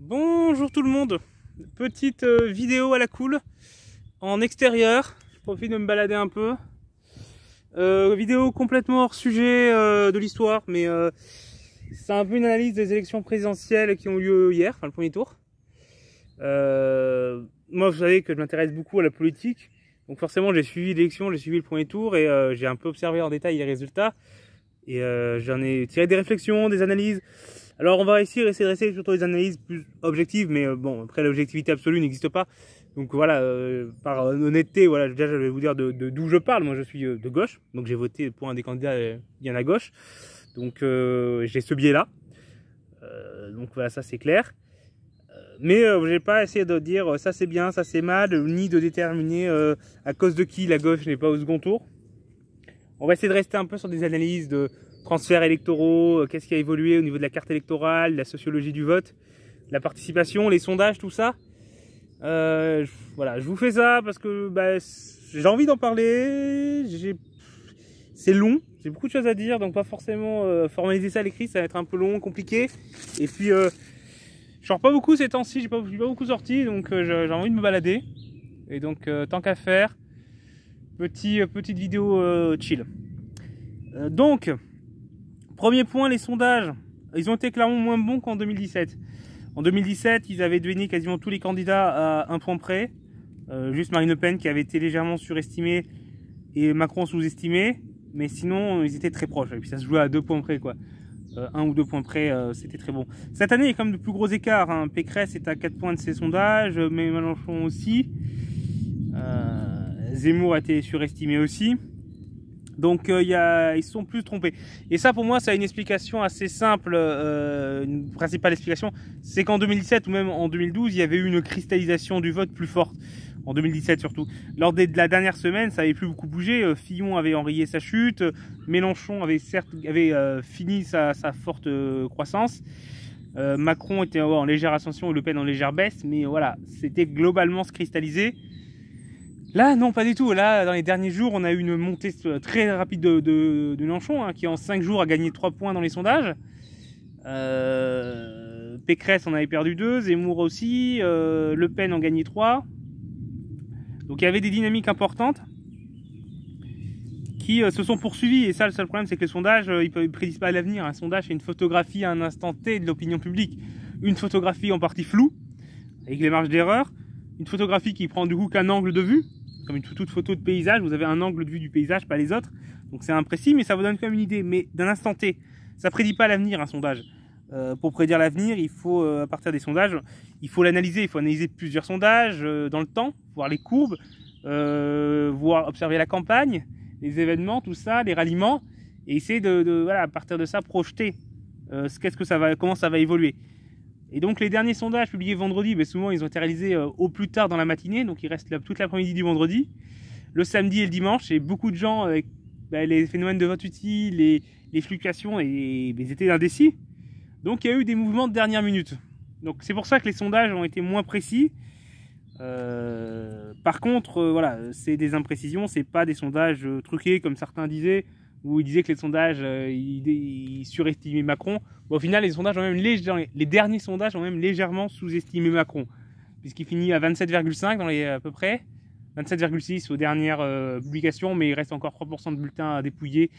Bonjour tout le monde, petite vidéo à la cool en extérieur, je profite de me balader un peu. Vidéo complètement hors sujet de l'histoire, mais c'est un peu une analyse des élections présidentielles qui ont eu lieu hier, enfin le premier tour. Moi vous savez que je m'intéresse beaucoup à la politique, donc forcément j'ai suivi l'élection, j'ai suivi le premier tour et j'ai un peu observé en détail les résultats. Et j'en ai tiré des réflexions, des analyses. Alors on va essayer de rester surtout des analyses plus objectives, mais bon, après l'objectivité absolue n'existe pas. Donc voilà, par honnêteté, voilà, déjà je vais vous dire d'où je parle. Moi je suis de gauche, donc j'ai voté pour un des candidats bien à gauche. Donc j'ai ce biais-là. Donc voilà, ça c'est clair. Mais je n'ai pas essayé de dire ça c'est bien, ça c'est mal, ni de déterminer à cause de qui la gauche n'est pas au second tour. On va essayer de rester un peu sur des analyses de transferts électoraux, qu'est-ce qui a évolué au niveau de la carte électorale, la sociologie du vote, la participation, les sondages, tout ça. Voilà, je vous fais ça parce que j'ai envie d'en parler. C'est long, j'ai beaucoup de choses à dire, donc pas forcément formaliser ça à l'écrit, ça va être un peu long, compliqué. Et puis, je sors pas beaucoup ces temps-ci, j'ai pas beaucoup sorti, donc j'ai envie de me balader. Et donc, tant qu'à faire, petite vidéo chill. Donc, premier point, les sondages. Ils ont été clairement moins bons qu'en 2017. En 2017, ils avaient deviné quasiment tous les candidats à un point près. Juste Marine Le Pen qui avait été légèrement surestimée et Macron sous-estimé. Mais sinon, ils étaient très proches. Et puis ça se jouait à 2 points près, quoi. 1 ou 2 points près, c'était très bon. Cette année, il y a quand même de plus gros écarts. Hein. Pécresse est à 4 points de ses sondages, mais Mélenchon aussi. Zemmour a été surestimé aussi. Donc ils se sont plus trompés. Et ça pour moi, ça a une explication assez simple, une principale explication, c'est qu'en 2017 ou même en 2012, il y avait eu une cristallisation du vote plus forte. En 2017 surtout. Lors de la dernière semaine, ça avait plus beaucoup bougé. Fillon avait enrayé sa chute. Mélenchon avait fini sa forte croissance. Macron était en légère ascension et Le Pen en légère baisse. Mais voilà, c'était globalement se cristalliser. Là, non, pas du tout. Là, dans les derniers jours, on a eu une montée très rapide de Mélenchon, hein, qui en 5 jours a gagné 3 points dans les sondages. Pécresse en avait perdu 2, Zemmour aussi, Le Pen en gagnait 3. Donc il y avait des dynamiques importantes qui se sont poursuivies. Et ça, le seul problème, c'est que les sondages, ils ne prédisent pas l'avenir. Un sondage, c'est une photographie à un instant T de l'opinion publique. Une photographie en partie floue, avec les marges d'erreur. Une photographie qui prend du coup qu'un angle de vue. Comme une toute photo de paysage, vous avez un angle de vue du paysage, pas les autres. Donc c'est imprécis, mais ça vous donne quand même une idée. Mais d'un instant T, ça prédit pas l'avenir, un sondage. Pour prédire l'avenir, il faut, à partir des sondages, il faut l'analyser. Il faut analyser plusieurs sondages dans le temps, voir les courbes, observer la campagne, les événements, tout ça, les ralliements, et essayer voilà, à partir de ça, projeter comment ça va évoluer. Et donc les derniers sondages publiés vendredi, souvent ils ont été réalisés au plus tard dans la matinée, donc il reste toute l'après-midi du vendredi. Le samedi et le dimanche, et beaucoup de gens avec les phénomènes de vote utile, les fluctuations, et ils étaient indécis. Donc il y a eu des mouvements de dernière minute. Donc c'est pour ça que les sondages ont été moins précis. Par contre, voilà, c'est des imprécisions, c'est pas des sondages truqués comme certains disaient, où ils disaient que les sondages ils surestimaient Macron. Bon, au final, les derniers sondages ont même légèrement sous-estimé Macron, puisqu'il finit à 27,5 à peu près, 27,6 aux dernières publications, mais il reste encore 3% de bulletins à dépouiller.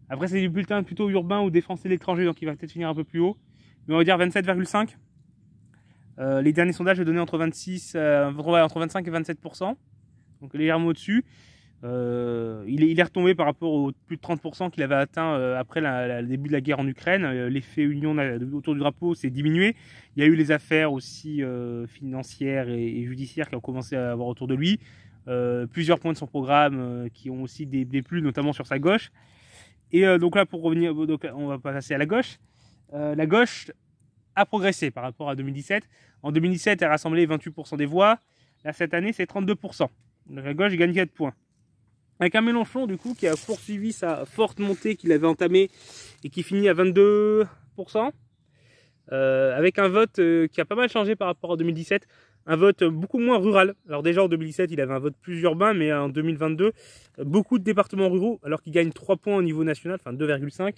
Après, c'est des bulletins plutôt urbains ou des Français de l'étranger, donc il va peut-être finir un peu plus haut. Mais on va dire 27,5. Les derniers sondages le donnaient entre 25 et 27%, donc légèrement au-dessus. Il est retombé par rapport aux plus de 30% qu'il avait atteint après le début de la guerre en Ukraine. L'effet union autour du drapeau s'est diminué. Il y a eu les affaires aussi financières et judiciaires qui ont commencé à avoir autour de lui. Plusieurs points de son programme qui ont aussi déplu, notamment sur sa gauche. Et donc là, pour revenir, on va passer à la gauche. La gauche a progressé par rapport à 2017. En 2017, elle rassemblait 28% des voix. Là, cette année, c'est 32%. Donc la gauche gagne 4 points. Avec un Mélenchon, du coup, qui a poursuivi sa forte montée qu'il avait entamée et qui finit à 22%. Avec un vote qui a pas mal changé par rapport à 2017. Un vote beaucoup moins rural. Alors déjà, en 2017, il avait un vote plus urbain, mais en 2022, beaucoup de départements ruraux, alors qu'il gagne 3 points au niveau national, enfin 2,5.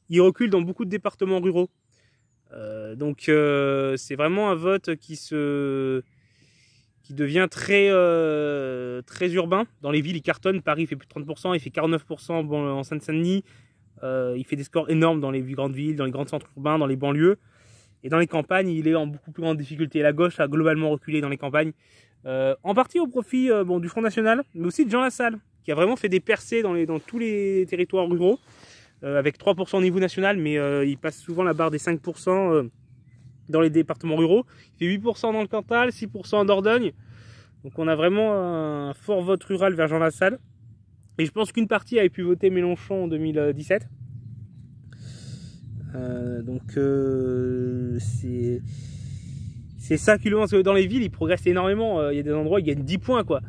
Il recule dans beaucoup de départements ruraux. Donc c'est vraiment un vote qui devient très urbain. Dans les villes, il cartonne. Paris, il fait plus de 30%, il fait 49% en Seine-Saint-Denis. Il fait des scores énormes dans les grandes villes, dans les grands centres urbains, dans les banlieues. Et dans les campagnes, il est en beaucoup plus grande difficulté. La gauche a globalement reculé dans les campagnes. En partie au profit du Front National, mais aussi de Jean Lassalle, qui a vraiment fait des percées dans tous les territoires ruraux, avec 3% au niveau national, mais il passe souvent la barre des 5% dans les départements ruraux. Il fait 8% dans le Cantal, 6% en Dordogne. Donc on a vraiment un fort vote rural vers Jean Lassalle. Et je pense qu'une partie avait pu voter Mélenchon en 2017. C'est ça qui le lance dans les villes, il progresse énormément. Il y a des endroits où il gagne 10 points, quoi.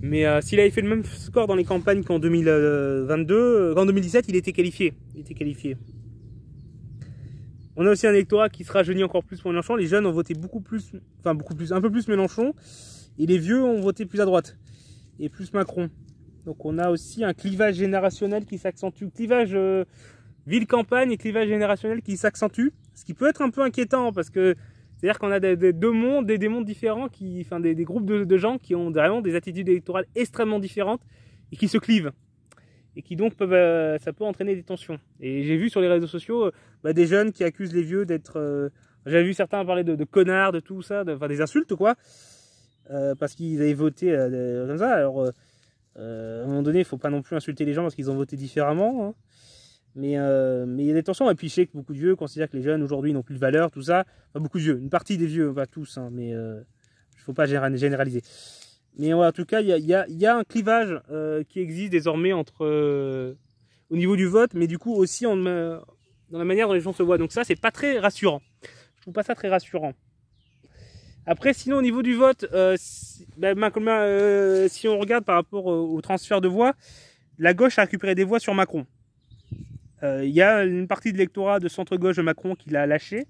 Mais s'il avait fait le même score dans les campagnes qu'en 2022, qu'en 2017, il était qualifié. On a aussi un électorat qui se rajeunit encore plus pour Mélenchon. Les jeunes ont voté un peu plus Mélenchon. Et les vieux ont voté plus à droite. Et plus Macron. Donc on a aussi un clivage générationnel qui s'accentue. Clivage ville-campagne et clivage générationnel qui s'accentue. Ce qui peut être un peu inquiétant parce que c'est-à-dire qu'on a des mondes différents, des groupes de gens qui ont vraiment des attitudes électorales extrêmement différentes et qui se clivent. Et qui donc ça peut entraîner des tensions. Et j'ai vu sur les réseaux sociaux des jeunes qui accusent les vieux d'être... J'avais vu certains parler de connards, de tout ça, des insultes quoi. Parce qu'ils avaient voté comme ça. Alors à un moment donné, il ne faut pas non plus insulter les gens parce qu'ils ont voté différemment. Hein. Mais il y a des tensions. Et puis je sais que beaucoup de vieux considèrent que les jeunes aujourd'hui n'ont plus de valeur, tout ça. Enfin, beaucoup de vieux, une partie des vieux, pas tous, hein, mais il ne faut pas généraliser. Mais ouais, en tout cas, il y a un clivage qui existe désormais au niveau du vote, mais du coup aussi dans la manière dont les gens se voient. Donc ça, c'est pas très rassurant. Je trouve pas ça très rassurant. Après, sinon, au niveau du vote, si on regarde par rapport au transfert de voix, la gauche a récupéré des voix sur Macron. Il y a une partie de l'électorat de centre-gauche de Macron qui l'a lâché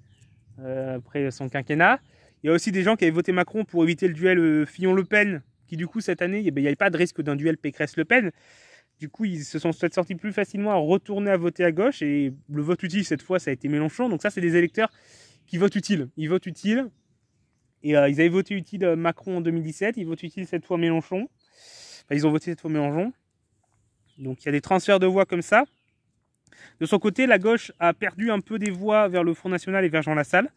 après son quinquennat. Il y a aussi des gens qui avaient voté Macron pour éviter le duel Fillon-Le Pen, qui du coup, cette année, il n'y avait pas de risque d'un duel Pécresse-Le Pen. Du coup, ils se sont peut-être sortis plus facilement à retourner à voter à gauche. Et le vote utile, cette fois, ça a été Mélenchon. Donc ça, c'est des électeurs qui votent utile. Ils votent utile. Et ils avaient voté utile Macron en 2017, ils votent utile cette fois Mélenchon. Enfin, ils ont voté cette fois Mélenchon. Donc il y a des transferts de voix comme ça. De son côté, la gauche a perdu un peu des voix vers le Front National et vers Jean Lassalle.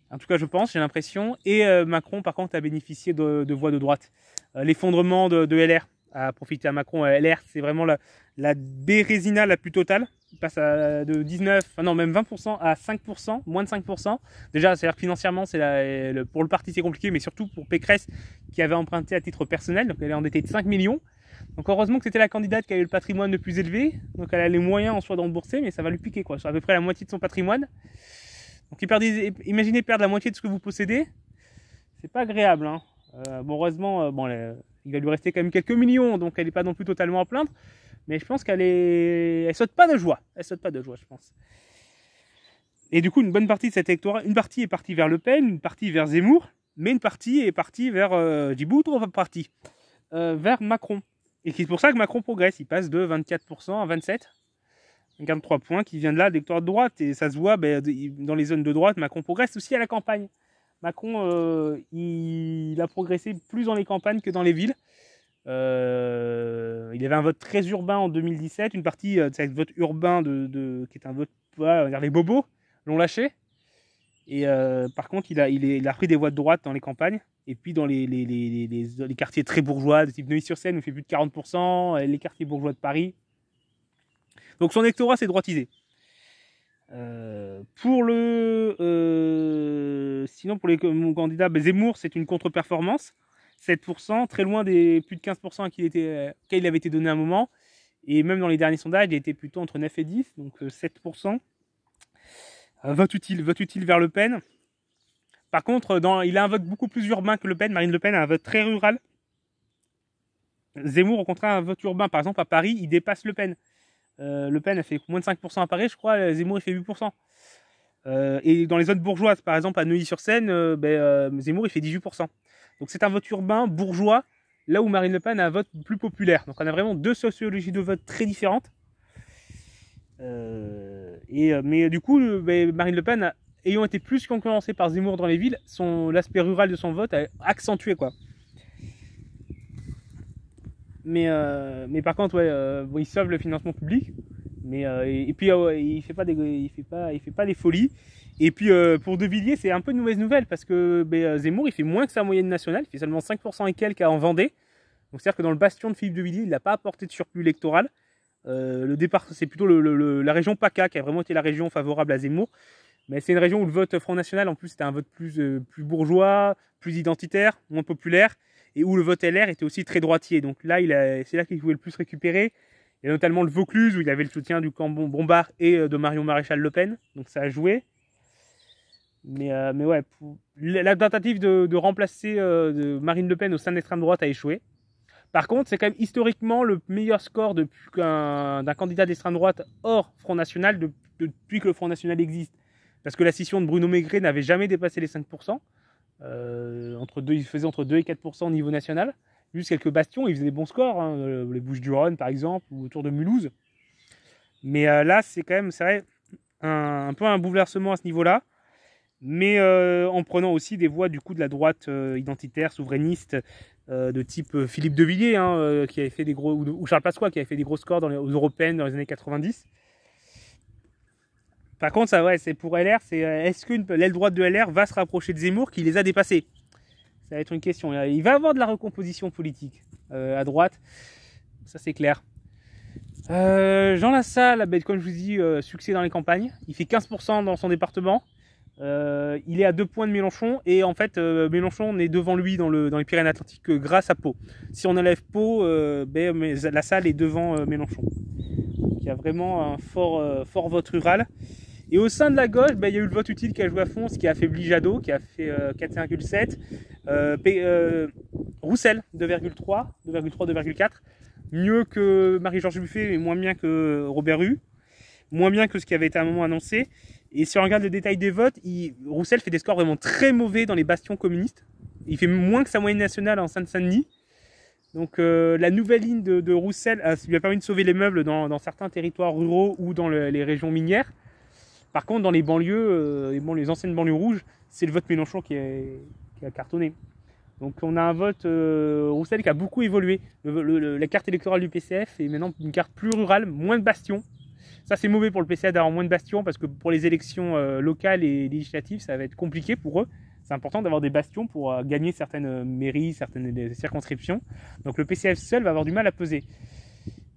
En tout cas, je pense, j'ai l'impression. Et Macron, par contre, a bénéficié de voix de droite. L'effondrement de LR a profité à Macron. LR, c'est vraiment la bérésina la plus totale. Il passe de 19, même 20% à 5%, moins de 5%. Déjà, c'est-à-dire que financièrement, pour le parti, c'est compliqué, mais surtout pour Pécresse, qui avait emprunté à titre personnel. Donc, elle est endettée de 5 millions. Donc, heureusement que c'était la candidate qui a eu le patrimoine le plus élevé. Donc, elle a les moyens en soi de rembourser, mais ça va lui piquer, quoi. Sur à peu près la moitié de son patrimoine. Donc, imaginez perdre la moitié de ce que vous possédez. C'est pas agréable, hein. Heureusement, il va lui rester quand même quelques millions, donc elle n'est pas non plus totalement à plaindre. Mais je pense elle saute pas de joie. Elle saute pas de joie, je pense. Et du coup, une bonne partie de cet électorat, une partie est partie vers Le Pen, une partie vers Zemmour, mais une partie est partie vers vers Macron. Et c'est pour ça que Macron progresse. Il passe de 24% à 27%. 53 points qui vient de là, d'électorat de droite. Et ça se voit dans les zones de droite, Macron progresse aussi à la campagne. Macron, il a progressé plus dans les campagnes que dans les villes. Il avait un vote très urbain en 2017. Une partie de ce vote urbain qui est un vote, les bobos l'ont lâché. Et par contre, il a pris des voix de droite dans les campagnes. Et puis dans les quartiers très bourgeois, de type Neuilly-sur-Seine, où il fait plus de 40%, les quartiers bourgeois de Paris. Donc son électorat s'est droitisé. Sinon pour mon candidat, Zemmour, c'est une contre-performance. 7%, très loin des plus de 15% qu'il avait été donné à un moment. Et même dans les derniers sondages, il était plutôt entre 9 et 10, donc 7%. Vote utile vers Le Pen. Par contre, il a un vote beaucoup plus urbain que Le Pen. Marine Le Pen a un vote très rural. Zemmour, au contraire, a un vote urbain. Par exemple, à Paris, il dépasse Le Pen. Le Pen a fait moins de 5% à Paris, je crois. Zemmour, il fait 8%. Et dans les zones bourgeoises, par exemple, à Neuilly-sur-Seine, Zemmour, il fait 18%. Donc c'est un vote urbain, bourgeois, là où Marine Le Pen a un vote plus populaire. Donc on a vraiment deux sociologies de vote très différentes. Mais du coup, Marine Le Pen, ayant été plus concurrencée par Zemmour dans les villes, l'aspect rural de son vote a accentué, quoi. Mais par contre, bon, il sauve le financement public, et puis il fait pas des folies. Et puis pour De Villiers, c'est un peu une mauvaise nouvelle parce que Zemmour, il fait moins que sa moyenne nationale, il fait seulement 5% et quelques en Vendée. Donc c'est-à-dire que dans le bastion de Philippe De Villiers, il n'a pas apporté de surplus électoral. Le départ, c'est plutôt la région PACA qui a vraiment été la région favorable à Zemmour. Mais c'est une région où le vote Front National, en plus, c'était un vote plus bourgeois, plus identitaire, moins populaire, et où le vote LR était aussi très droitier. Donc là, c'est là qu'il pouvait le plus récupérer. Il y a notamment le Vaucluse, où il avait le soutien du camp Bompard et de Marion Maréchal Le Pen. Donc ça a joué. Mais ouais, la tentative de remplacer de Marine Le Pen au sein de l'extrême droite a échoué. Par contre, c'est quand même historiquement le meilleur score d'un candidat d'extrême droite hors Front National depuis que le Front National existe. Parce que la scission de Bruno Maigret n'avait jamais dépassé les 5%. Il faisait entre 2 et 4% au niveau national. Juste quelques bastions, il faisait des bons scores, hein, les Bouches-du-Rhône par exemple, ou autour de Mulhouse. Mais là, c'est quand même, c'est vrai, un peu un bouleversement à ce niveau-là. Mais en prenant aussi des voix du coup de la droite identitaire, souverainiste, de type Philippe De Villiers, hein, qui avait fait des gros, ou Charles Pasqua, qui avait fait des gros scores aux européennes dans les années 90. Par contre, ça, ouais, c'est pour LR, est-ce que l'aile droite de LR va se rapprocher de Zemmour qui les a dépassés? Ça va être une question. Il va y avoir de la recomposition politique à droite, ça c'est clair. Jean Lassalle, comme je vous dis, succès dans les campagnes. Il fait 15% dans son département. Il est à 2 points de Mélenchon et en fait Mélenchon est devant lui dans les Pyrénées-Atlantiques grâce à Pau. Si on enlève Pau, Lassalle est devant Mélenchon. Donc, il y a vraiment un fort vote rural. Et au sein de la gauche, il y a eu le vote utile qui a joué à fond, ce qui a affaibli Jadot, qui a fait 4,7. Roussel, 2,3, 2,4. Mieux que Marie-Georges Buffet, mais moins bien que Robert Hue. Moins bien que ce qui avait été à un moment annoncé. Et si on regarde le détail des votes, Roussel fait des scores vraiment très mauvais dans les bastions communistes. Il fait moins que sa moyenne nationale en Seine-Saint-Denis. Donc la nouvelle ligne de Roussel lui a permis de sauver les meubles dans certains territoires ruraux ou dans les régions minières. Par contre, dans les banlieues, les anciennes banlieues rouges, c'est le vote Mélenchon qui a cartonné. Donc on a un vote Roussel qui a beaucoup évolué. La carte électorale du PCF est maintenant une carte plus rurale, moins de bastions. Ça c'est mauvais pour le PCF d'avoir moins de bastions parce que pour les élections locales et législatives, ça va être compliqué pour eux. C'est important d'avoir des bastions pour gagner certaines mairies, certaines circonscriptions. Donc le PCF seul va avoir du mal à peser.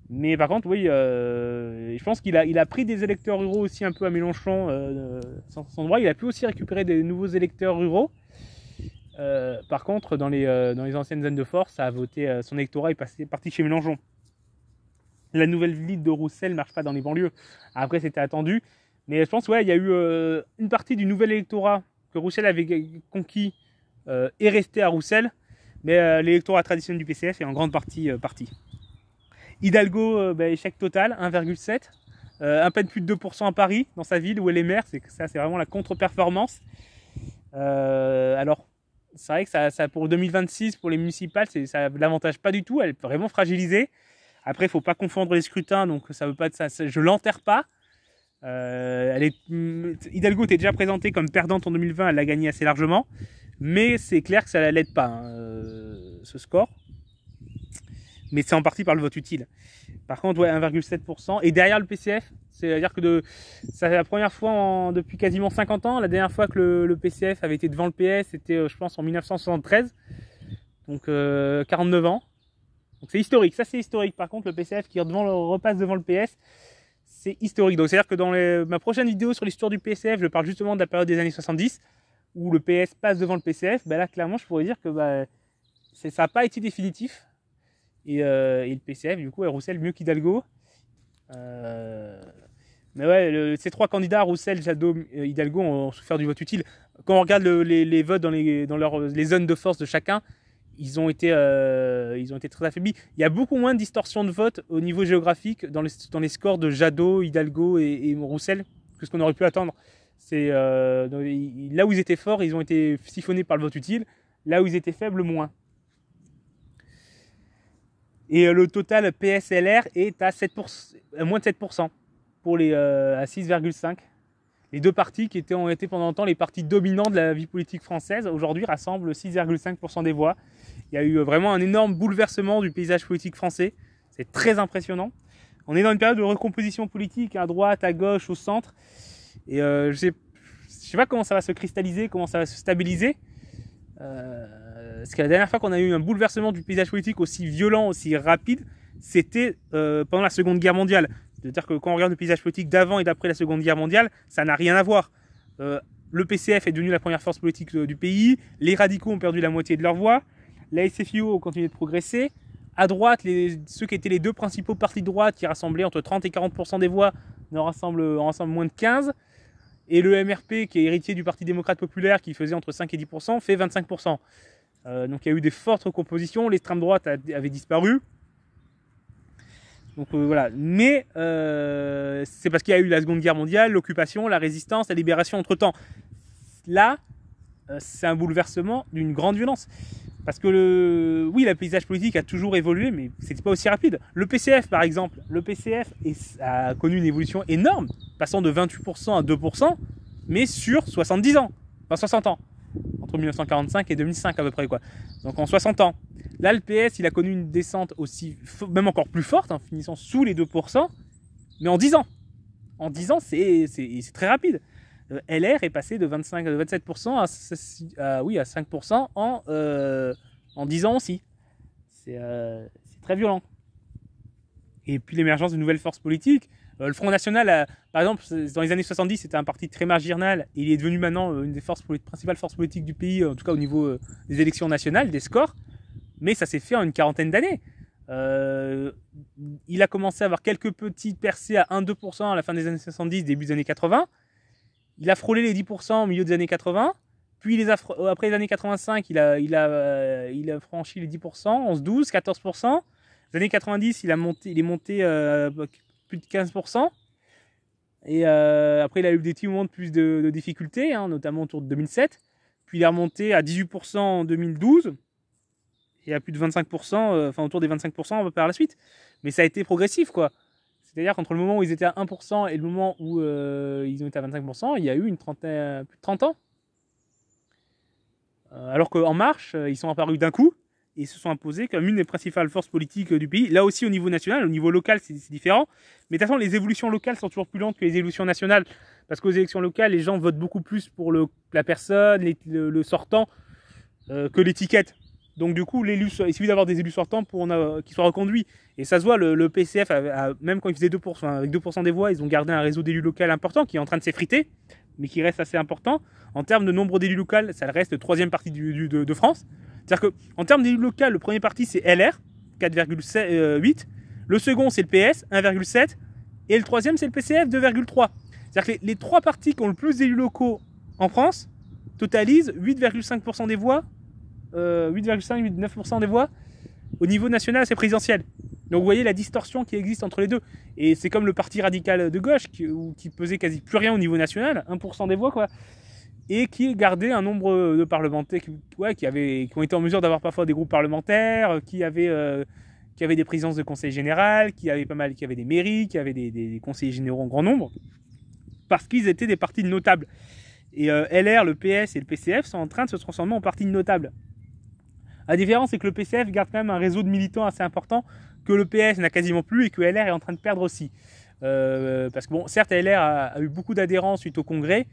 Mais par contre, oui, je pense qu'il a pris des électeurs ruraux aussi un peu à Mélenchon sans droit. Il a pu aussi récupérer des nouveaux électeurs ruraux. Par contre, dans les anciennes zones de force, ça a voté, son électorat est parti chez Mélenchon. La nouvelle ligne de Roussel ne marche pas dans les banlieues. Après, c'était attendu. Mais je pense, il y a eu une partie du nouvel électorat que Roussel avait conquis est resté à Roussel. Mais l'électorat traditionnel du PCF est en grande partie parti. Hidalgo, échec total, 1,7. Un peu plus de 2% à Paris, dans sa ville où elle est maire. C'est vraiment la contre-performance. Alors, c'est vrai que ça, pour 2026, pour les municipales, ça ne l'avantage pas du tout. Elle est vraiment fragilisée. Après, il ne faut pas confondre les scrutins, donc ça veut pas être ça. Je ne l'enterre pas. Hidalgo était déjà présentée comme perdante en 2020, elle l'a gagné assez largement. Mais c'est clair que ça ne l'aide pas, ce score. Mais c'est en partie par le vote utile. Par contre, 1,7%. Et derrière le PCF, c'est-à-dire que c'est la première fois depuis quasiment 50 ans. La dernière fois que le PCF avait été devant le PS, c'était, je pense, en 1973. Donc 49 ans. Donc c'est historique. Ça, c'est historique. Par contre, le PCF qui repasse devant le PS, c'est historique. Donc c'est-à-dire que dans ma prochaine vidéo sur l'histoire du PCF, je parle justement de la période des années 70, où le PS passe devant le PCF. Là, clairement, je pourrais dire que ça n'a pas été définitif. Et le PCF, du coup, est Roussel mieux qu'Hidalgo. Mais ouais, ces trois candidats, Roussel, Jadot, Hidalgo, ont souffert du vote utile. Quand on regarde les votes dans les zones de force de chacun, ils ont été très affaiblis. Il y a beaucoup moins de distorsion de vote au niveau géographique dans les scores de Jadot, Hidalgo et Roussel que ce qu'on aurait pu attendre. Là où ils étaient forts, ils ont été siphonnés par le vote utile. Là où ils étaient faibles, moins. Et le total PSLR est à moins de 7%. à 6,5. Les deux partis qui ont été pendant longtemps les partis dominants de la vie politique française, aujourd'hui rassemblent 6,5% des voix. Il y a eu vraiment un énorme bouleversement du paysage politique français. C'est très impressionnant. On est dans une période de recomposition politique, à droite, à gauche, au centre. Et je sais pas comment ça va se cristalliser, comment ça va se stabiliser. Parce que la dernière fois qu'on a eu un bouleversement du paysage politique aussi violent, aussi rapide, c'était pendant la Seconde Guerre mondiale. C'est-à-dire que quand on regarde le paysage politique d'avant et d'après la Seconde Guerre mondiale, ça n'a rien à voir. Le PCF est devenu la première force politique du pays, les radicaux ont perdu la moitié de leur voix, la SFIO a continué de progresser. À droite, ceux qui étaient les deux principaux partis de droite, qui rassemblaient entre 30 et 40% des voix, en rassemblent moins de 15. Et le MRP, qui est héritier du Parti démocrate populaire, qui faisait entre 5 et 10%, fait 25%. Donc il y a eu des fortes recompositions, l'extrême droite avait disparu. Donc voilà, mais c'est parce qu'il y a eu la Seconde Guerre mondiale, l'occupation, la résistance, la libération entre-temps. Là, c'est un bouleversement d'une grande violence. Parce que oui, le paysage politique a toujours évolué, mais c'était pas aussi rapide. Le PCF, par exemple, a connu une évolution énorme, passant de 28% à 2%, mais sur 70 ans, enfin 60 ans, entre 1945 et 2005 à peu près, quoi. Donc en 60 ans. Là, le PS, il a connu une descente aussi, même encore plus forte, hein, finissant sous les 2%, mais en 10 ans. En 10 ans, c'est très rapide. LR est passé de 27% à 5% en 10 ans aussi. C'est très violent. Et puis l'émergence de nouvelles forces politiques. Le Front National, par exemple, dans les années 70, c'était un parti très marginal. Et il est devenu maintenant une des principales forces politiques du pays, en tout cas au niveau des élections nationales, des scores. Mais ça s'est fait en une quarantaine d'années. Il a commencé à avoir quelques petites percées à 1-2% à la fin des années 70, début des années 80. Il a frôlé les 10% au milieu des années 80. Puis après les années 85, il a franchi les 10%, 11, 12, 14%. Les années 90, il est monté plus de 15%. Et après, il a eu des petits moments de plus de difficultés, hein, notamment autour de 2007. Puis il est remonté à 18% en 2012. Et à plus de 25%, enfin autour des 25% par la suite. Mais ça a été progressif, quoi. C'est-à-dire qu'entre le moment où ils étaient à 1% et le moment où ils ont été à 25%, il y a eu plus de 30 ans. Alors qu'En Marche, ils sont apparus d'un coup et ils se sont imposés comme une des principales forces politiques du pays. Là aussi au niveau national, au niveau local, c'est différent. Mais de toute façon, les évolutions locales sont toujours plus lentes que les évolutions nationales. Parce qu'aux élections locales, les gens votent beaucoup plus pour la personne, le sortant, que l'étiquette. Donc du coup, il suffit d'avoir des élus sortants qui soient reconduits. Et ça se voit, le PCF, même quand ils faisaient 2%, avec 2% des voix, ils ont gardé un réseau d'élus locaux important qui est en train de s'effriter, mais qui reste assez important. En termes de nombre d'élus locaux, ça reste le troisième parti de France. C'est-à-dire qu'en termes d'élus locaux, le premier parti c'est LR, 4,8. Le second c'est le PS, 1,7. Et le troisième c'est le PCF, 2,3. C'est-à-dire que les trois partis qui ont le plus d'élus locaux en France totalisent 8,5% des voix. 8,5-8,9% des voix au niveau national, c'est présidentiel. Donc vous voyez la distorsion qui existe entre les deux. Et c'est comme le parti radical de gauche qui pesait quasi plus rien au niveau national, 1% des voix, quoi. Et qui gardait un nombre de parlementaires qui ont été en mesure d'avoir parfois des groupes parlementaires, qui avaient des présidences de conseil général, qui avaient des mairies, qui avaient des conseillers généraux en grand nombre, parce qu'ils étaient des partis de notables. Et LR, le PS et le PCF sont en train de se transformer en partis de notables. La différence, c'est que le PCF garde quand même un réseau de militants assez important que le PS n'a quasiment plus et que LR est en train de perdre aussi. Parce que bon, certes, LR a eu beaucoup d'adhérents suite au congrès,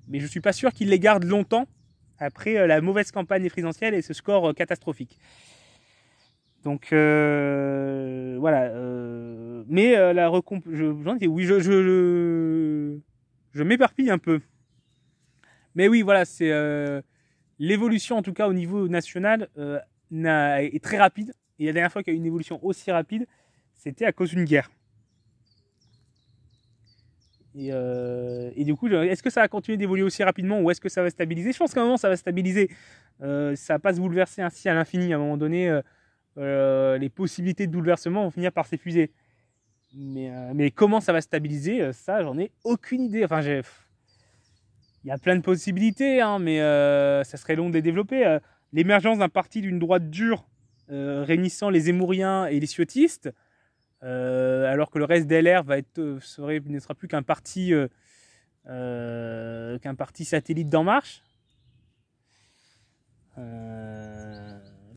mais je ne suis pas sûr qu'il les garde longtemps après la mauvaise campagne présidentielle et ce score catastrophique. Donc voilà. Mais je m'éparpille un peu. Mais oui, voilà, c'est l'évolution, en tout cas au niveau national, est très rapide. Et la dernière fois qu'il y a eu une évolution aussi rapide, c'était à cause d'une guerre. Et du coup, est-ce que ça va continuer d'évoluer aussi rapidement ou est-ce que ça va stabiliser? Je pense qu'à un moment, ça va stabiliser. Ça ne va pas se bouleverser ainsi à l'infini. À un moment donné, les possibilités de bouleversement vont finir par s'épuiser. Mais comment ça va stabiliser, ça, j'en ai aucune idée. Enfin, il y a plein de possibilités, hein, mais ça serait long de les développer. L'émergence d'un parti d'une droite dure réunissant les Zemmouriens et les Ciottistes, alors que le reste d'LR ne sera plus qu'un parti satellite d'En Marche.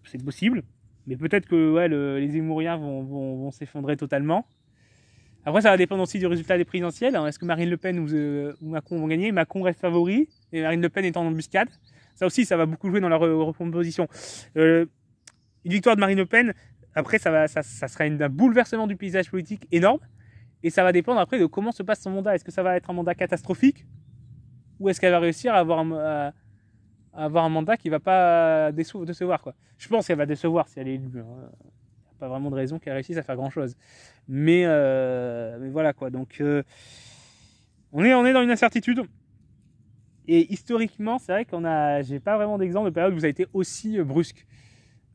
C'est possible, mais peut-être que les Zemmouriens vont s'effondrer totalement. Après, ça va dépendre aussi du résultat des présidentielles. Est-ce que Marine Le Pen ou Macron vont gagner? Macron reste favori, et Marine Le Pen est en embuscade. Ça aussi, ça va beaucoup jouer dans la recomposition. Une victoire de Marine Le Pen, après, ça sera un bouleversement du paysage politique énorme. Et ça va dépendre après de comment se passe son mandat. Est-ce que ça va être un mandat catastrophique? Ou est-ce qu'elle va réussir à avoir un mandat qui ne va pas décevoir, quoi. Je pense qu'elle va décevoir si elle est élue. Il n'y a pas vraiment de raison qu'elle réussisse à faire grand-chose. Mais voilà, quoi. Donc, on est dans une incertitude. Et historiquement, c'est vrai j'ai pas vraiment d'exemple de période où ça a été aussi brusque.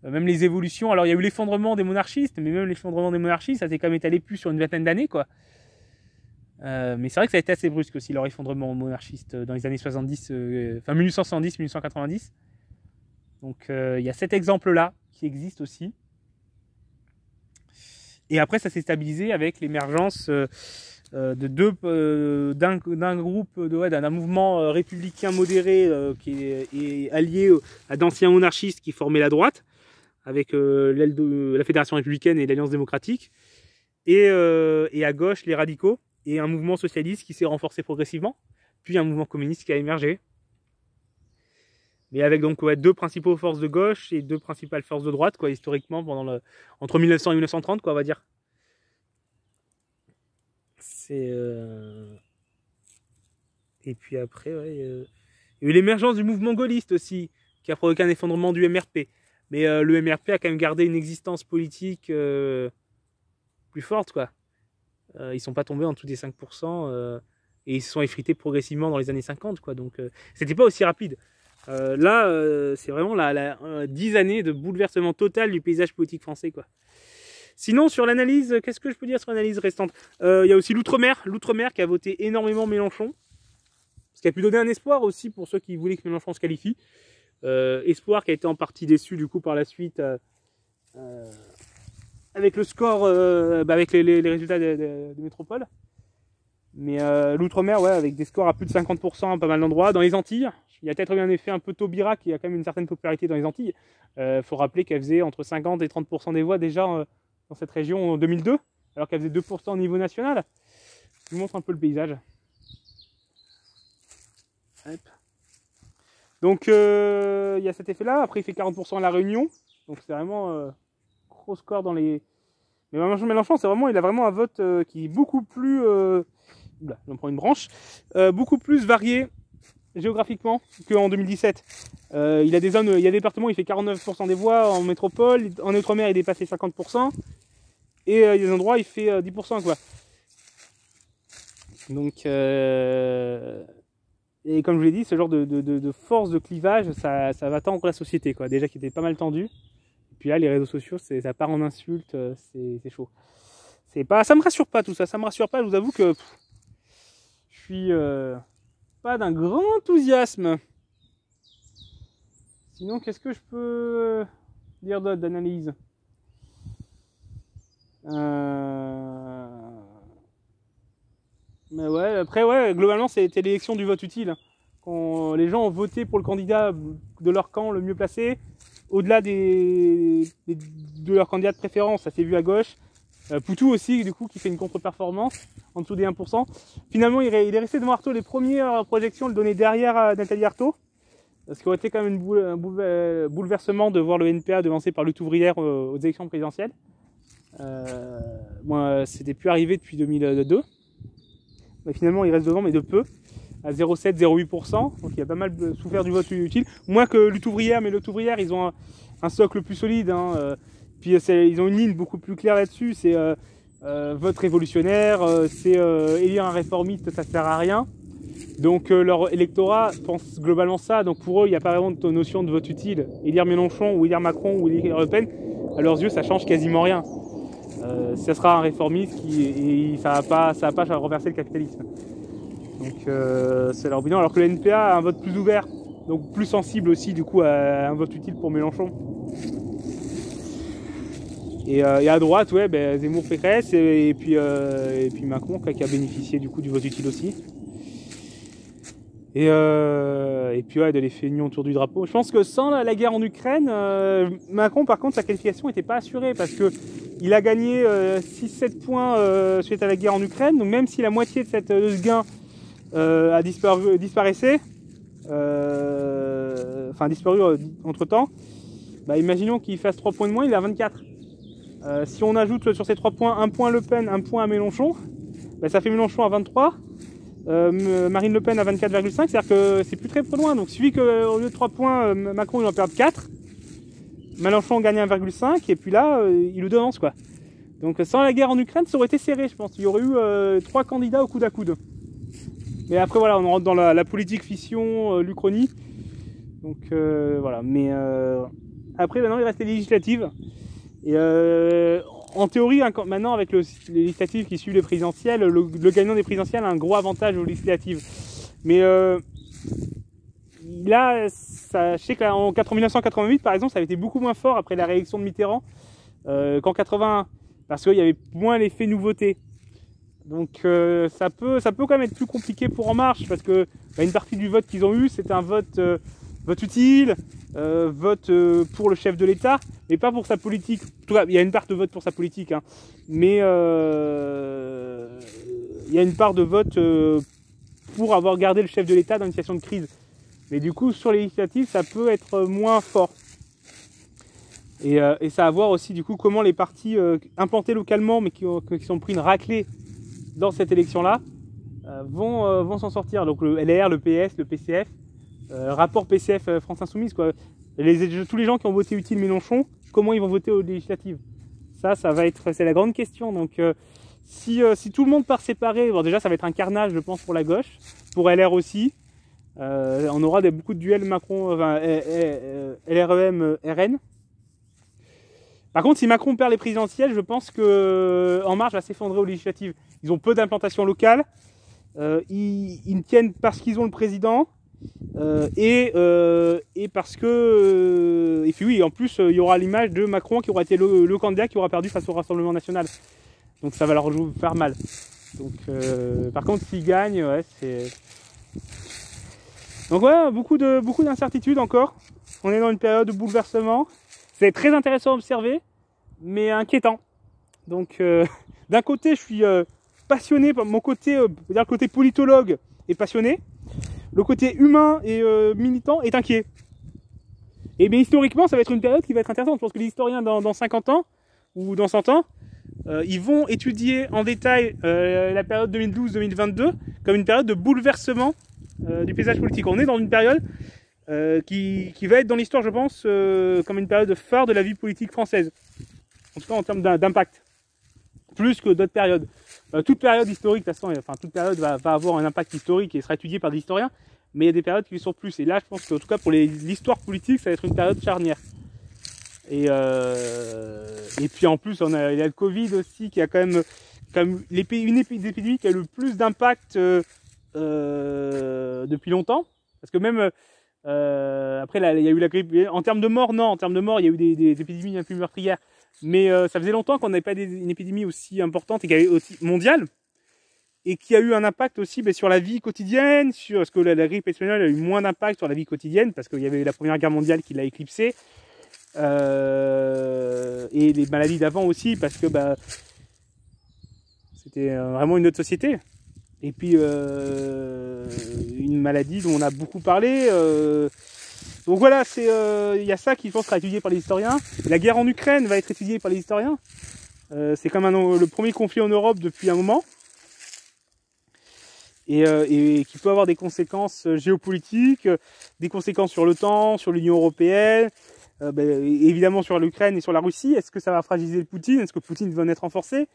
Même les évolutions, alors il y a eu l'effondrement des monarchistes, mais même l'effondrement des monarchistes, ça s'est quand même étalé plus sur une vingtaine d'années, quoi. Mais c'est vrai que ça a été assez brusque aussi, leur effondrement monarchiste dans les années 70, 1870, 1890. Donc il y a cet exemple-là qui existe aussi. Et après, ça s'est stabilisé avec l'émergence d'un groupe, d'un mouvement républicain modéré qui est allié à d'anciens monarchistes qui formaient la droite, avec l'aile de la Fédération républicaine et l'Alliance démocratique, et à gauche les radicaux, et un mouvement socialiste qui s'est renforcé progressivement, puis un mouvement communiste qui a émergé. Mais avec donc deux principaux forces de gauche et deux principales forces de droite, quoi, historiquement, entre 1900 et 1930, quoi, on va dire. Et puis après, il y a eu l'émergence du mouvement gaulliste aussi, qui a provoqué un effondrement du MRP. Mais le MRP a quand même gardé une existence politique plus forte, quoi. Ils sont pas tombés en dessous des 5%, et ils se sont effrités progressivement dans les années 50, quoi. Donc c'était pas aussi rapide. Là, c'est vraiment 10 années de bouleversement total du paysage politique français, quoi. Sinon, sur l'analyse, qu'est-ce que je peux dire sur l'analyse restante? Il y a aussi l'Outre-mer qui a voté énormément Mélenchon, ce qui a pu donner un espoir aussi pour ceux qui voulaient que Mélenchon se qualifie. Espoir qui a été en partie déçu du coup par la suite avec le score, avec les résultats de métropole. Mais l'Outre-mer, ouais, avec des scores à plus de 50% à pas mal d'endroits. Dans les Antilles, il y a peut-être eu un effet un peu Taubira qui a quand même une certaine popularité dans les Antilles. Faut rappeler qu'elle faisait entre 50 et 30% des voix déjà dans cette région en 2002, alors qu'elle faisait 2% au niveau national. Je vous montre un peu le paysage. Hop. Donc il y a cet effet-là. Après, il fait 40% à La Réunion. Donc c'est vraiment gros score dans les... Mais Mélenchon, il a vraiment un vote qui est beaucoup plus... Oula, j'en prends une branche. Beaucoup plus varié géographiquement qu'en 2017. Il a des zones, il y a des départements, il fait 49% des voix en métropole. En Outre-mer, il est dépassé 50%. Et il y a des endroits, il fait 10%, quoi. Donc... Et comme je vous l'ai dit, ce genre de force de clivage, ça va tendre la société, quoi. Déjà qui était pas mal tendu. Et puis là, les réseaux sociaux, ça part en insultes, c'est chaud. Ça me rassure pas tout ça, ça me rassure pas. Je vous avoue que je suis pas d'un grand enthousiasme. Sinon, qu'est-ce que je peux dire d'autre d'analyse? Mais ouais, après, ouais, globalement, c'était l'élection du vote utile. Quand les gens ont voté pour le candidat de leur camp le mieux placé, au-delà de leur candidat de préférence, ça s'est vu à gauche. Poutou aussi, du coup, qui fait une contre-performance, en dessous des 1%. Finalement, il est resté devant Artaud. Les premières projections le donnaient derrière Nathalie Arthaud. Ce qui aurait été quand même un bouleversement de voir le NPA devancé par Lutte ouvrière aux élections présidentielles. Moi, c'était plus arrivé depuis 2002. Mais finalement, il reste devant, mais de peu, à 0,7, 0,8%. Donc il a pas mal souffert du vote utile. Moins que Lutte ouvrière, mais Lutte ouvrière, ils ont un socle plus solide. Puis ils ont une ligne beaucoup plus claire là-dessus. C'est vote révolutionnaire, c'est élire un réformiste, ça sert à rien. Donc leur électorat pense globalement ça. Donc pour eux, il n'y a pas vraiment de notion de vote utile. Élire Mélenchon ou élire Macron ou élire Le Pen, à leurs yeux, ça change quasiment rien. Ça sera un réformiste et ça va pas renverser le capitalisme. Donc c'est leur opinion. Alors que le NPA a un vote plus ouvert, donc plus sensible aussi du coup à un vote utile pour Mélenchon. Et à droite, ouais, Zemmour, Pécresse, et puis Macron qui a bénéficié du coup du vote utile aussi. Et puis ouais, de l'effet union autour du drapeau. Je pense que sans la guerre en Ukraine, Macron par contre sa qualification n'était pas assurée parce que il a gagné 6-7 points suite à la guerre en Ukraine. Donc même si la moitié de ce gain disparaissait, disparu entre temps, imaginons qu'il fasse 3 points de moins, il est à 24. Si on ajoute sur ces 3 points 1 point Le Pen, 1 point à Mélenchon, ça fait Mélenchon à 23. Marine Le Pen à 24,5, c'est-à-dire que c'est plus très loin. Donc il suffit qu'au lieu de 3 points, Macron il en perde 4, Mélenchon gagne 1,5 et puis là il le devance quoi. Donc sans la guerre en Ukraine ça aurait été serré, je pense. Il y aurait eu 3 candidats au coude à coude. Mais après voilà, on rentre dans la politique fission, l'Uchronie. Donc voilà, mais après maintenant il reste les législatives. Et en théorie, maintenant avec les législatives qui suivent les présidentielles, le gagnant des présidentielles a un gros avantage aux législatives. Mais là, je sais qu'en 1988, par exemple, ça avait été beaucoup moins fort après la réélection de Mitterrand qu'en 81, parce qu'il y avait moins l'effet nouveauté. Donc ça peut quand même être plus compliqué pour En Marche, parce que une partie du vote qu'ils ont eu, c'était un vote utile, vote pour le chef de l'État, mais pas pour sa politique. En tout cas, il y a une part de vote pour sa politique, hein, mais il y a une part de vote pour avoir gardé le chef de l'État dans une situation de crise. Mais du coup, sur les législatives, ça peut être moins fort. Et ça a à voir aussi, du coup, comment les partis implantés localement, mais qui ont pris une raclée dans cette élection-là, vont s'en sortir. Donc le LR, le PS, le PCF, rapport PCF France Insoumise, quoi. Tous les gens qui ont voté utile Mélenchon, comment ils vont voter aux législatives? C'est la grande question. Donc si tout le monde part séparé, bon, déjà ça va être un carnage, je pense, pour la gauche, pour LR aussi. On aura beaucoup de duels Macron, LREM, RN. Par contre, si Macron perd les présidentielles, je pense que En Marche va s'effondrer aux législatives. Ils ont peu d'implantation locale, ils tiennent parce qu'ils ont le président, et parce que et puis oui, en plus il y aura l'image de Macron qui aura été le candidat qui aura perdu face au Rassemblement National. Donc ça va leur faire mal. Donc par contre s'ils gagnent, ouais, c'est... Donc ouais, beaucoup d'incertitudes encore. On est dans une période de bouleversement. C'est très intéressant à observer, mais inquiétant. Donc d'un côté je suis passionné, mon côté, le côté politologue est passionné. Le côté humain et militant est inquiet. Et bien historiquement, ça va être une période qui va être intéressante. Je pense que les historiens dans 50 ans ou dans 100 ans, ils vont étudier en détail la période 2012-2022 comme une période de bouleversement du paysage politique. On est dans une période qui va être dans l'histoire, je pense, comme une période phare de la vie politique française. En tout cas en termes d'impact. Plus que d'autres périodes. Toute période historique, de toute façon, toute période va avoir un impact historique et sera étudié par des historiens, mais il y a des périodes qui sont plus. Et là, je pense qu'en tout cas pour l'histoire politique, ça va être une période charnière. Et puis en plus, il y a le Covid aussi, qui a quand même une épidémie qui a le plus d'impact depuis longtemps. Parce que même après, là, il y a eu la grippe. En termes de morts, non. En termes de morts, il y a eu des épidémies un peu meurtrières. Mais ça faisait longtemps qu'on n'avait pas une épidémie aussi importante et aussi mondiale, et qui a eu un impact aussi sur la vie quotidienne, parce que la grippe espagnole a eu moins d'impact sur la vie quotidienne, parce qu'il y avait la Première Guerre mondiale qui l'a éclipsé, et les maladies d'avant aussi, parce que c'était vraiment une autre société. Et puis une maladie dont on a beaucoup parlé. Donc voilà, il y a ça qui, je pense, sera étudié par les historiens. La guerre en Ukraine va être étudiée par les historiens. C'est comme le premier conflit en Europe depuis un moment. Et qui peut avoir des conséquences géopolitiques, des conséquences sur l'OTAN, sur l'Union européenne, évidemment sur l'Ukraine et sur la Russie. Est-ce que ça va fragiliser le Poutine? Est-ce que Poutine va être renforcé?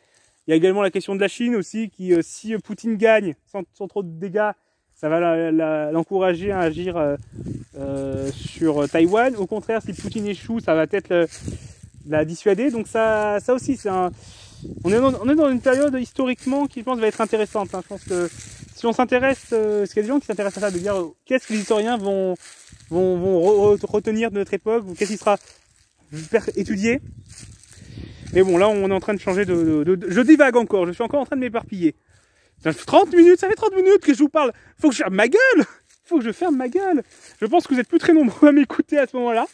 Il y a également la question de la Chine aussi, qui si Poutine gagne sans trop de dégâts, ça va l'encourager à agir sur Taïwan. Au contraire, si Poutine échoue, ça va peut-être la dissuader. Donc ça aussi, on est dans une période historiquement qui, je pense, va être intéressante. Hein. Je pense que si on s'intéresse, parce qu'il y a des gens qui s'intéressent à ça, de dire qu'est-ce que les historiens vont retenir de notre époque, ou qu'est-ce qui sera étudié. Mais bon, là, on est en train de changer je divague encore, je suis encore en train de m'éparpiller. 30 minutes, ça fait 30 minutes que je vous parle. Faut que je ferme ma gueule. Faut que je ferme ma gueule. Je pense que vous êtes plus très nombreux à m'écouter à ce moment-là.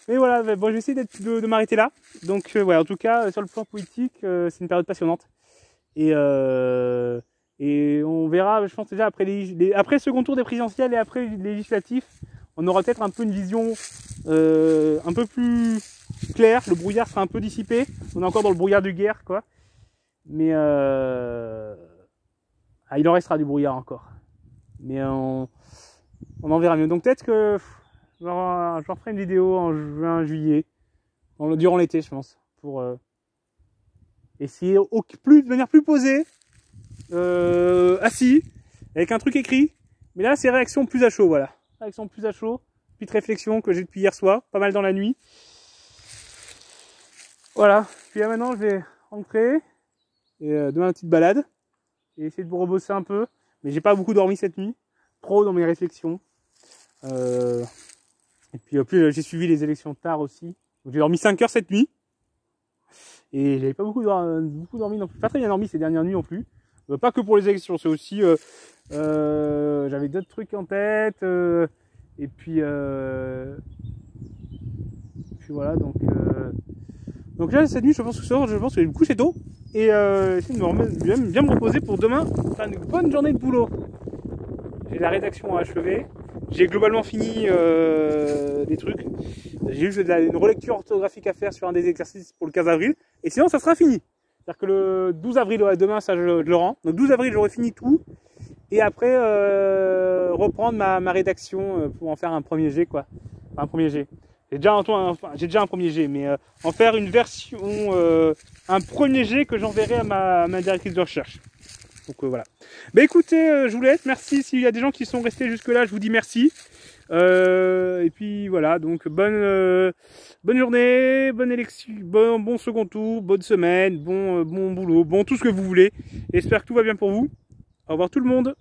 Mais voilà, bon, je vais essayer de m'arrêter là. Donc, ouais, en tout cas, sur le plan politique, c'est une période passionnante. Et on verra, je pense déjà après après le second tour des présidentielles et après les législatifs, on aura peut-être un peu une vision un peu plus claire. Le brouillard sera un peu dissipé. On est encore dans le brouillard du guerre, quoi. Mais il en restera du brouillard encore. Mais on en verra mieux. Donc peut-être que je referai une vidéo en juin, juillet, durant l'été, je pense, pour essayer de manière plus posée, assis, avec un truc écrit. Mais là, c'est réaction plus à chaud, voilà. Réaction plus à chaud, petite réflexion que j'ai depuis hier soir, pas mal dans la nuit. Voilà. Puis là maintenant, je vais rentrer et demain une petite balade et essayer de vous rebosser un peu. Mais j'ai pas beaucoup dormi cette nuit, trop dans mes réflexions. Et puis j'ai suivi les élections tard aussi. J'ai dormi 5 heures cette nuit. Et j'avais pas beaucoup dormi non plus. Pas très bien dormi ces dernières nuits non plus. Pas que pour les élections, c'est aussi j'avais d'autres trucs en tête. Et puis voilà, donc là cette nuit je pense que je vais me coucher tôt. Et essayer de bien me reposer pour demain, faire une bonne journée de boulot. J'ai la rédaction à achever. J'ai globalement fini des trucs. J'ai juste une relecture orthographique à faire sur un des exercices pour le 15 avril. Et sinon, ça sera fini. C'est-à-dire que le 12 avril, demain, ça je le rends. Donc 12 avril, j'aurai fini tout. Et après, reprendre ma rédaction pour en faire un premier jet, quoi. Enfin, un premier jet. J'ai déjà un premier jet, mais en faire une version, un premier jet que j'enverrai à ma directrice de recherche. Donc voilà. Bah écoutez, je vous laisse. Merci s'il y a des gens qui sont restés jusque là, je vous dis merci. Et puis voilà, donc bonne journée, bonne élection, bon second tour, bonne semaine, bon boulot, bon tout ce que vous voulez. J'espère que tout va bien pour vous. Au revoir tout le monde.